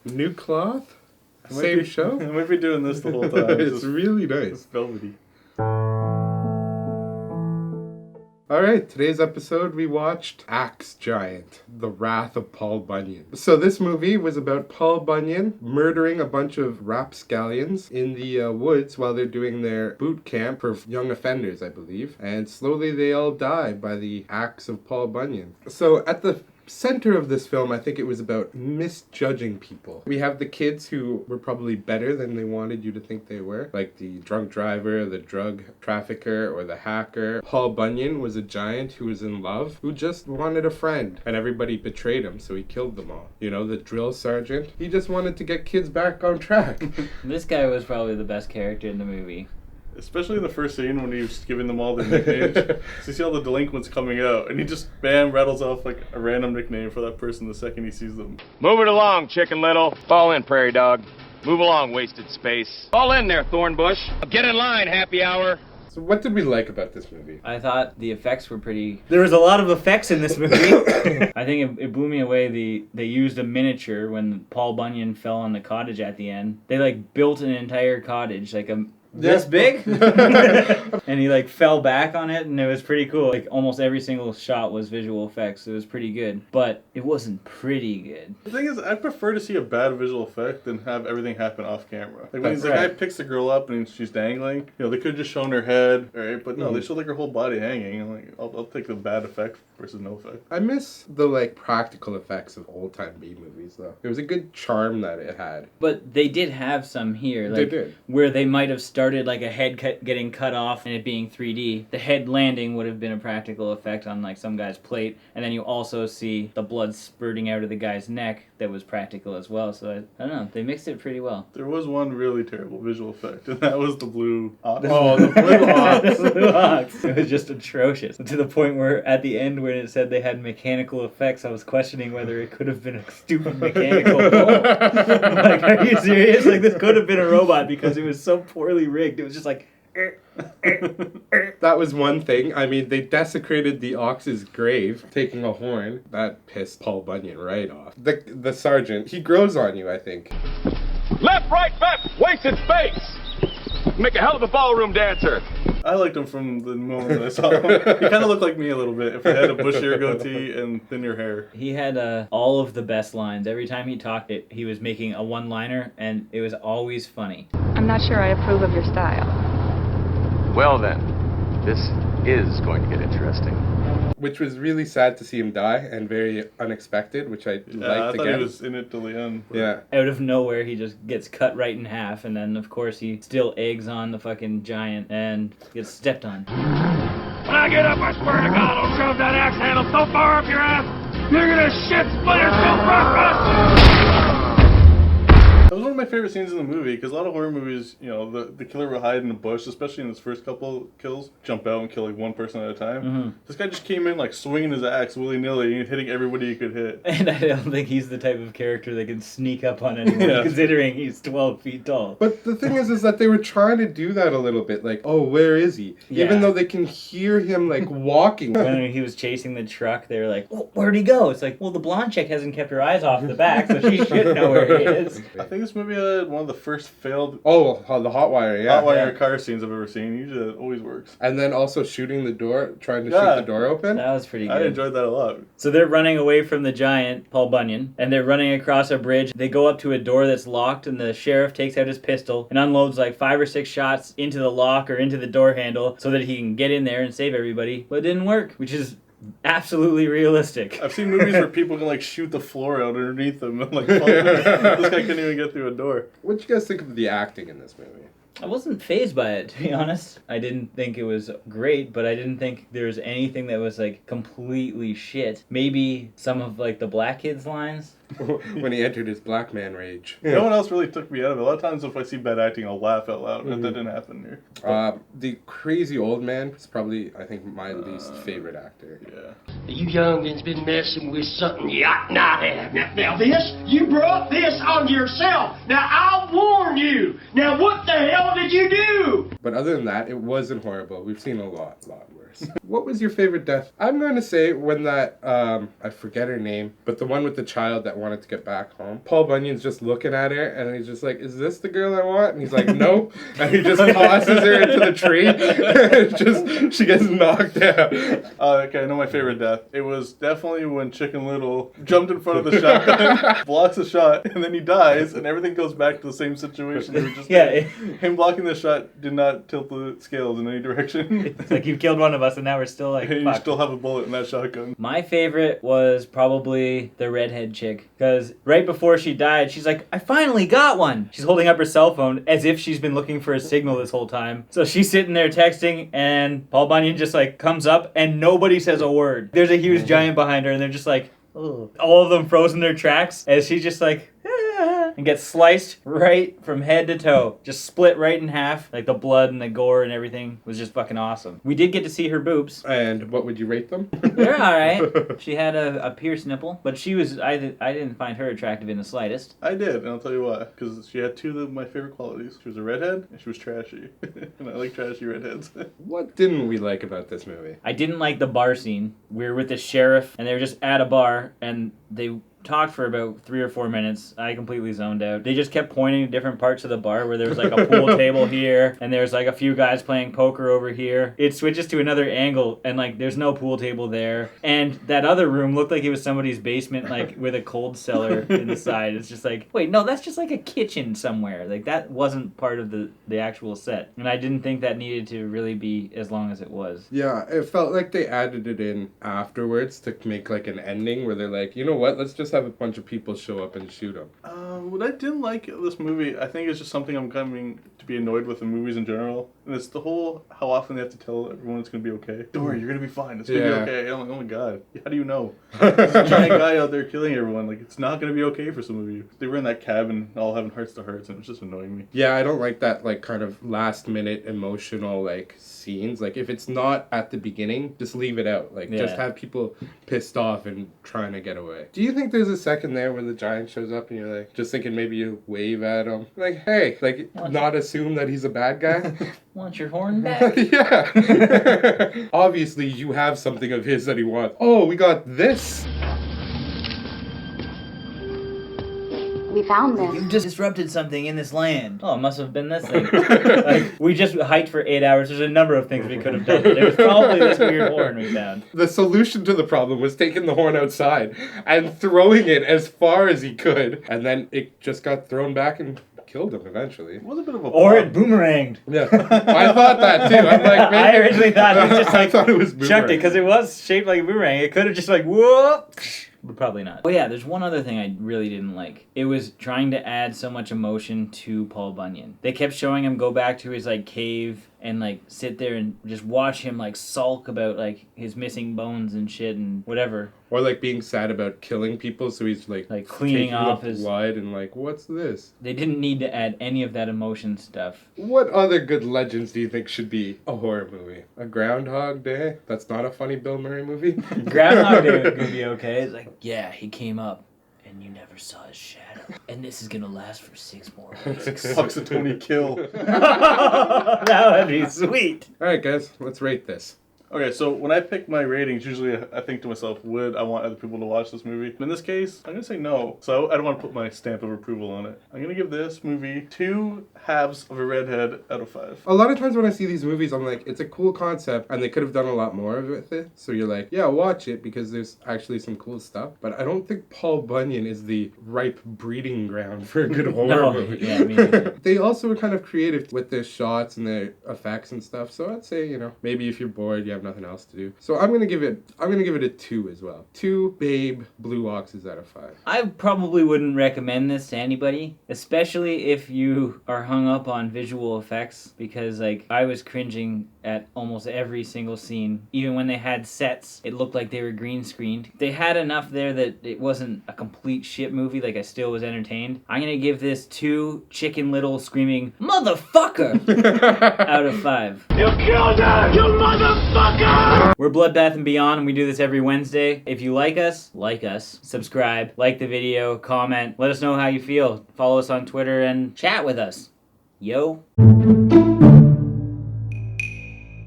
New cloth? Same show? I might be doing this the whole time. It's really nice. It's velvety. Alright, today's episode we watched Axe Giant, The Wrath of Paul Bunyan. So this movie was about Paul Bunyan murdering a bunch of rapscallions in the woods while they're doing their boot camp for young offenders, I believe. And slowly they all die by the axe of Paul Bunyan. So at the center of this film, I think it was about misjudging people. We have the kids who were probably better than they wanted you to think they were, like the drunk driver, the drug trafficker, or the hacker. Paul Bunyan was a giant who was in love, who just wanted a friend, and everybody betrayed him, so he killed them all. You know, the drill sergeant, he just wanted to get kids back on track. This guy was probably the best character in the movie. Especially in the first scene when he was giving them all their nicknames. So you see all the delinquents coming out, and he just, bam, rattles off like a random nickname for that person the second he sees them. Move it along, Chicken Little. Fall in, Prairie Dog. Move along, wasted space. Fall in there, Thornbush. Get in line, Happy Hour. So what did we like about this movie? I thought the effects were pretty... There was a lot of effects in this movie. I think it blew me away. They used a miniature when Paul Bunyan fell on the cottage at the end. They like built an entire cottage, like this big, and he like fell back on it, and it was pretty cool. Like almost every single shot was visual effects. It was pretty good, but it wasn't pretty good. The thing is, I prefer to see a bad visual effect than have everything happen off camera. Like when That's the guy picks the girl up and she's dangling, you know, they could have just shown her head, right? But no, they showed like her whole body hanging. And like, I'll take the bad effect versus no effect. I miss the like practical effects of old time B movies though. It was a good charm that it had. But they did have some here, like They did. where they might have started like a head getting cut off and it being 3D. The head landing would have been a practical effect on like some guy's plate, and then you also see the blood spurting out of the guy's neck that was practical as well. So I don't know, they mixed it pretty well. There was one really terrible visual effect, and that was the blue ox. Oh, the blue ox. The blue ox. It was just atrocious. To the point where at the end when it said they had mechanical effects, I was questioning whether it could have been a stupid mechanical bull. Like, are you serious? Like, this could have been a robot because it was so poorly rigged. It was just like... That was one thing. I mean, they desecrated the ox's grave, taking a horn. That pissed Paul Bunyan right off. The sergeant, he grows on you, I think. Left, right, left. Wasted space. Make a hell of a ballroom dancer. I liked him from the moment that I saw him. He kind of looked like me a little bit if he had a bushier goatee and thinner hair. He had all of the best lines. Every time he talked, he was making a one-liner, and it was always funny. I'm not sure I approve of your style. Well then, this is going to get interesting. Which was really sad to see him die and very unexpected, which I liked I thought again. he was in it till the end. But... Yeah. Out of nowhere, he just gets cut right in half, and then, of course, he still eggs on the fucking giant and gets stepped on. When I get up, I swear to God, I'll shove that axe handle so far up your ass, you're gonna shit split yourself breakfast! That was one of my favorite scenes in the movie, because a lot of horror movies, you know, the killer will hide in a bush, especially in his first couple kills, jump out and kill like one person at a time. Mm-hmm. This guy just came in like swinging his axe willy-nilly and hitting everybody he could hit. And I don't think he's the type of character that can sneak up on anyone, Yeah. considering he's 12 feet tall. But the thing is that they were trying to do that a little bit, like, oh, where is he? Yeah. Even though they can hear him, like, walking. When he was chasing the truck, they were like, oh, where'd he go? It's like, well, the blonde chick hasn't kept her eyes off the back, so she should know where he is. I think this movie had one of the first failed Oh, the hot wire, yeah. hot wire car scenes I've ever seen. Usually it always works. And then also shooting the door, trying to Yeah. shoot the door open. That was pretty good. I enjoyed that a lot. So they're running away from the giant, Paul Bunyan, and they're running across a bridge. They go up to a door that's locked, and the sheriff takes out his pistol and unloads like 5 or 6 shots into the lock or into the door handle so that he can get in there and save everybody. But it didn't work, which is absolutely realistic. I've seen movies where people can like shoot the floor out underneath them and like fall through. This guy couldn't even get through a door. What do you guys think of the acting in this movie? I wasn't fazed by it, to be honest. I didn't think it was great, but I didn't think there was anything that was like completely shit. Maybe some of like the black kids' lines. When he entered his black man rage. No one else really took me out of it. A lot of times if I see bad acting, I'll laugh out loud. That didn't happen here. The crazy old man is probably, I think, my least favorite actor. Yeah. You youngins been messing with something you ought not have. Now this, you brought this on yourself. Now I'll warn you. Now what the hell did you do? But other than that, it wasn't horrible. We've seen a lot worse. worse. What was your favorite death? I'm going to say when that, I forget her name, but the one with the child that wanted to get back home. Paul Bunyan's just looking at her, and he's just like, is this the girl I want? And he's like, nope. And he just tosses her into the tree. And she gets knocked out. Okay, I know my favorite death. It was definitely when Chicken Little jumped in front of the shotgun, blocks a shot, and then he dies, and everything goes back to the same situation. It was just him blocking the shot did not tilt the scales in any direction. It's like, you've killed one of us, and now we're still like, You fuck. still have a bullet in that shotgun. My favorite was probably the redhead chick, because right before she died, she's like, I finally got one. She's holding up her cell phone as if she's been looking for a signal this whole time. So she's sitting there texting, and Paul Bunyan just like comes up, and nobody says a word. There's a huge giant behind her, and they're just like, oh. All of them froze in their tracks as she's just like, and gets sliced right from head to toe. Just split right in half. Like the blood and the gore and everything was just fucking awesome. We did get to see her boobs. And what would you rate them? They're alright. She had a pierced nipple, but she was, I didn't find her attractive in the slightest. I did, and I'll tell you why. Because she had two of my favorite qualities. She was a redhead, and she was trashy. And I like trashy redheads. What didn't we like about this movie? I didn't like the bar scene. We were with the sheriff, and they were just at a bar, and they talked for about 3 or 4 minutes. I completely zoned out. They just kept pointing to different parts of the bar where there was like a pool table here, and there's like a few guys playing poker over here. It switches to another angle, and like there's no pool table there. And that other room looked like it was somebody's basement, like with a cold cellar in the side. It's just like, wait, no, that's just like a kitchen somewhere. Like that wasn't part of the actual set. And I didn't think that needed to really be as long as it was. Yeah, it felt like they added it in afterwards to make like an ending where they're like, you know what, let's just have a bunch of people show up and shoot them. What I didn't like of this movie, I think it's just something I'm coming to be annoyed with in movies in general. And it's the whole, how often they have to tell everyone it's going to be okay. Don't worry, you're going to be fine. It's going to be okay. I'm like, oh my god, how do you know? There's a giant guy out there killing everyone. Like, it's not going to be okay for some of you. They were in that cabin all having hearts to hearts, and it was just annoying me. Yeah, I don't like that, like, kind of last minute emotional, like, scenes. Like, if it's not at the beginning, just leave it out. Like, just have people pissed off and trying to get away. Do you think there's a second there where the giant shows up and you're like, just thinking maybe you wave at him? Like, hey, like, not assume that he's a bad guy? Want your horn back? Yeah. Obviously, you have something of his that he wants. Oh, we got this. We found this. You just disrupted something in this land. Oh, it must have been this thing. Like, we just hiked for 8 hours. There's a number of things we could have done. It was probably this weird horn we found. The solution to the problem was taking the horn outside and throwing it as far as he could. And then it just got thrown back and killed him eventually. It was a bit of a Or it boomeranged. Yeah, I thought that too. I'm like, maybe. I originally thought it was just like, I thought it was boomerang. chucked it because it was shaped like a boomerang. It could have just like, whoop. But probably not. Oh yeah, there's one other thing I really didn't like. It was trying to add so much emotion to Paul Bunyan. They kept showing him go back to his like cave and like sit there and just watch him like sulk about like his missing bones and shit and whatever. Or like being sad about killing people, so he's like cleaning taking off the his blood and like, what's this? They didn't need to add any of that emotion stuff. What other good legends do you think should be a horror movie? A Groundhog Day? That's not a funny Bill Murray movie? Groundhog Day would be okay. It's like, yeah, he came up and you never saw his shadow. And this is gonna last for 6 more weeks. Puxatony kill. That would be sweet. Alright guys, let's rate this. Okay, so when I pick my ratings, usually I think to myself, would I want other people to watch this movie? In this case, I'm going to say no. So I don't want to put my stamp of approval on it. I'm going to give this movie 2 halves of a redhead out of 5. A lot of times when I see these movies, I'm like, it's a cool concept, and they could have done a lot more with it. So you're like, yeah, watch it, because there's actually some cool stuff. But I don't think Paul Bunyan is the ripe breeding ground for a good horror movie. Yeah, me neither. They also were kind of creative with their shots and their effects and stuff. So I'd say, you know, maybe if you're bored, you have nothing else to do. So I'm gonna give it a 2 as well. 2 Babe Blue Oxes out of 5. I probably wouldn't recommend this to anybody, especially if you are hung up on visual effects, because like I was cringing at almost every single scene. Even when they had sets, it looked like they were green screened. They had enough there that it wasn't a complete shit movie, like I still was entertained. I'm gonna give this 2 Chicken Little screaming motherfucker out of 5. You killed her, you motherfucker! We're Bloodbath and Beyond, and we do this every Wednesday. If you like us, subscribe, like the video, comment, let us know how you feel. Follow us on Twitter and chat with us. Yo.